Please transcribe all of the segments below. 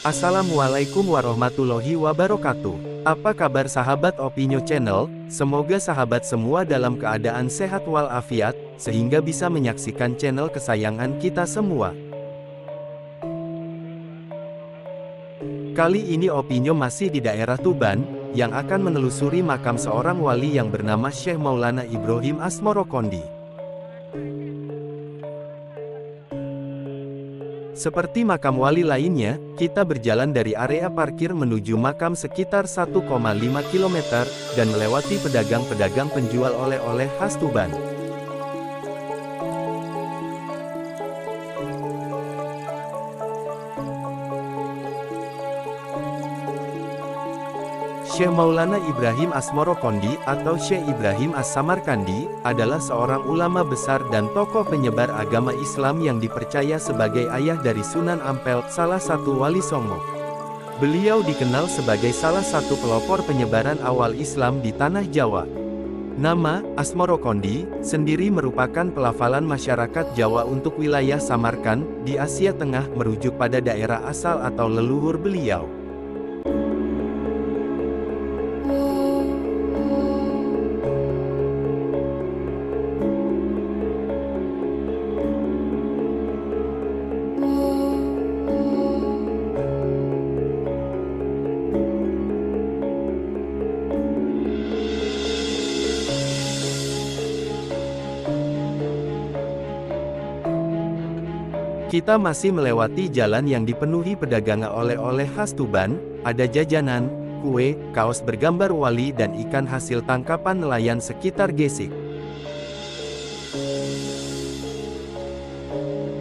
Assalamualaikum warahmatullahi wabarakatuh. Apa kabar sahabat Opinio Channel? Semoga sahabat semua dalam keadaan sehat walafiat, sehingga bisa menyaksikan channel kesayangan kita semua. Kali ini Opinio masih di daerah Tuban, yang akan menelusuri makam seorang wali yang bernama Syekh Maulana Ibrahim Asmorokondi. Seperti makam wali lainnya, kita berjalan dari area parkir menuju makam sekitar 1,5 km, dan melewati pedagang-pedagang penjual oleh-oleh khas Tuban. Syekh Maulana Ibrahim Asmorokondi atau Syekh Ibrahim As-Samarkandi adalah seorang ulama besar dan tokoh penyebar agama Islam yang dipercaya sebagai ayah dari Sunan Ampel, salah satu wali Songo. Beliau dikenal sebagai salah satu pelopor penyebaran awal Islam di tanah Jawa. Nama Asmorokondi sendiri merupakan pelafalan masyarakat Jawa untuk wilayah Samarkand di Asia Tengah, merujuk pada daerah asal atau leluhur beliau. Kita masih melewati jalan yang dipenuhi pedagang oleh-oleh khas Tuban, ada jajanan, kue, kaos bergambar wali dan ikan hasil tangkapan nelayan sekitar Gesik.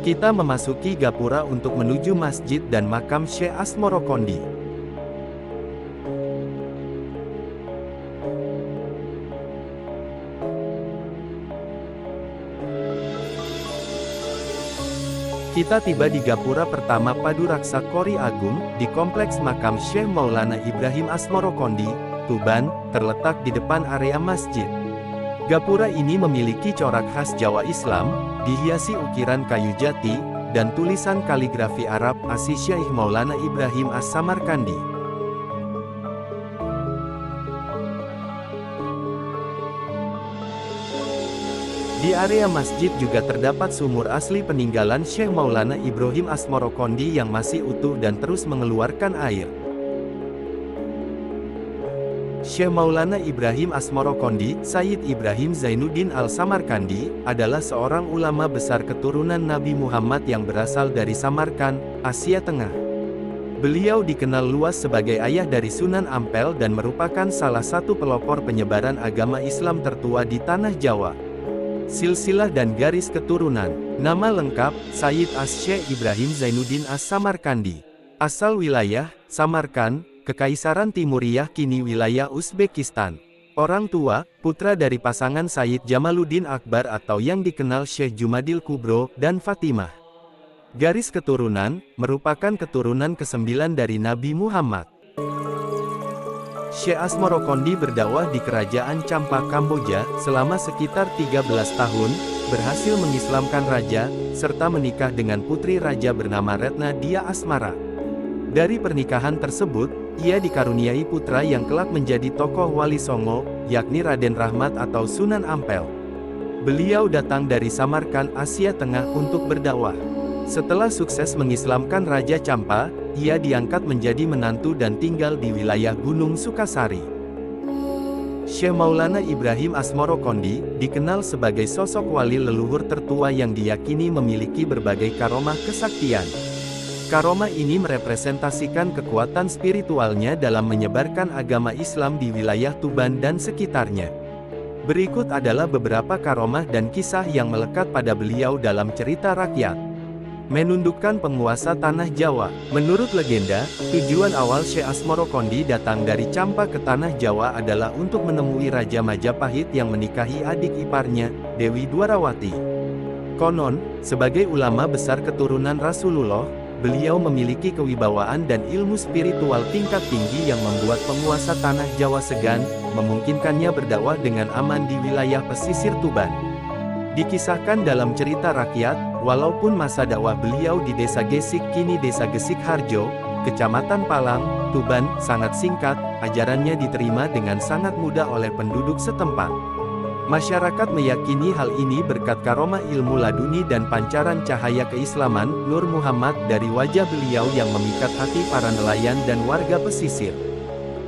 Kita memasuki gapura untuk menuju masjid dan makam Syekh Asmorokondi. Kita tiba di gapura pertama Paduraksa Kori Agung, di kompleks makam Syekh Maulana Ibrahim Asmorokondi, Tuban, terletak di depan area masjid. Gapura ini memiliki corak khas Jawa Islam, dihiasi ukiran kayu jati, dan tulisan kaligrafi Arab asli Syekh Maulana Ibrahim As-Samarkandi. Di area masjid juga terdapat sumur asli peninggalan Syekh Maulana Ibrahim Asmorokondi yang masih utuh dan terus mengeluarkan air. Syekh Maulana Ibrahim Asmorokondi, Sayyid Ibrahim Zainuddin Al-Samarkandi, adalah seorang ulama besar keturunan Nabi Muhammad yang berasal dari Samarkand, Asia Tengah. Beliau dikenal luas sebagai ayah dari Sunan Ampel dan merupakan salah satu pelopor penyebaran agama Islam tertua di tanah Jawa. Silsilah dan garis keturunan. Nama lengkap, Sayyid As-Syekh Ibrahim Zainuddin As-Samarkandi. Asal wilayah, Samarkand, Kekaisaran Timuriyah kini wilayah Uzbekistan. Orang tua, putra dari pasangan Sayyid Jamaluddin Akbar atau yang dikenal Syekh Jumadil Kubro, dan Fatimah. Garis keturunan, merupakan keturunan ke-9 dari Nabi Muhammad. Syekh Asmorokondi berdakwah di Kerajaan Champa Kamboja selama sekitar 13 tahun, berhasil mengislamkan raja, serta menikah dengan putri raja bernama Retna Dia Asmara. Dari pernikahan tersebut, ia dikaruniai putra yang kelak menjadi tokoh wali Songo, yakni Raden Rahmat atau Sunan Ampel. Beliau datang dari Samarkand, Asia Tengah untuk berdakwah. Setelah sukses mengislamkan Raja Champa, ia diangkat menjadi menantu dan tinggal di wilayah Gunung Sukasari. Syekh Maulana Ibrahim Asmorokondi dikenal sebagai sosok wali leluhur tertua yang diyakini memiliki berbagai karomah kesaktian. Karomah ini merepresentasikan kekuatan spiritualnya dalam menyebarkan agama Islam di wilayah Tuban dan sekitarnya. Berikut adalah beberapa karomah dan kisah yang melekat pada beliau dalam cerita rakyat. Menundukkan penguasa tanah Jawa. Menurut legenda, tujuan awal Syekh Asmorokondi datang dari Champa ke tanah Jawa adalah untuk menemui Raja Majapahit yang menikahi adik iparnya, Dewi Dwarawati. Konon, sebagai ulama besar keturunan Rasulullah, beliau memiliki kewibawaan dan ilmu spiritual tingkat tinggi yang membuat penguasa tanah Jawa segan, memungkinkannya berdakwah dengan aman di wilayah pesisir Tuban. Dikisahkan dalam cerita rakyat, walaupun masa dakwah beliau di desa Gesik kini desa Gesik Harjo, Kecamatan Palang, Tuban, sangat singkat, ajarannya diterima dengan sangat mudah oleh penduduk setempat. Masyarakat meyakini hal ini berkat karomah ilmu laduni dan pancaran cahaya keislaman, Nur Muhammad dari wajah beliau yang memikat hati para nelayan dan warga pesisir.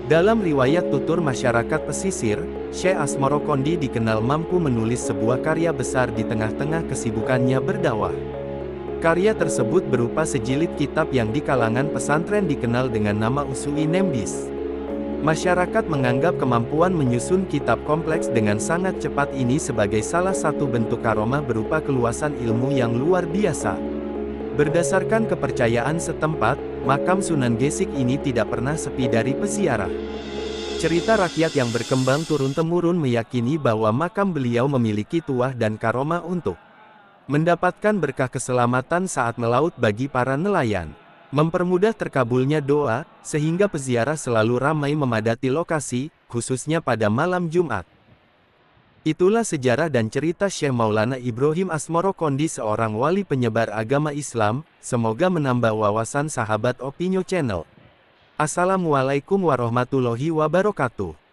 Dalam riwayat tutur masyarakat pesisir, Syekh Asmoro Kondi dikenal mampu menulis sebuah karya besar di tengah-tengah kesibukannya berdakwah. Karya tersebut berupa sejilid kitab yang di kalangan pesantren dikenal dengan nama Usui Nembis. Masyarakat menganggap kemampuan menyusun kitab kompleks dengan sangat cepat ini sebagai salah satu bentuk karomah berupa keluasan ilmu yang luar biasa. Berdasarkan kepercayaan setempat, makam Sunan Gesik ini tidak pernah sepi dari peziarah. Cerita rakyat yang berkembang turun-temurun meyakini bahwa makam beliau memiliki tuah dan karomah untuk mendapatkan berkah keselamatan saat melaut bagi para nelayan. Mempermudah terkabulnya doa, sehingga peziarah selalu ramai memadati lokasi, khususnya pada malam Jumat. Itulah sejarah dan cerita Syekh Maulana Ibrahim Asmoro Kondi, seorang wali penyebar agama Islam. Semoga menambah wawasan sahabat Opinio Channel. Assalamualaikum warahmatullahi wabarakatuh.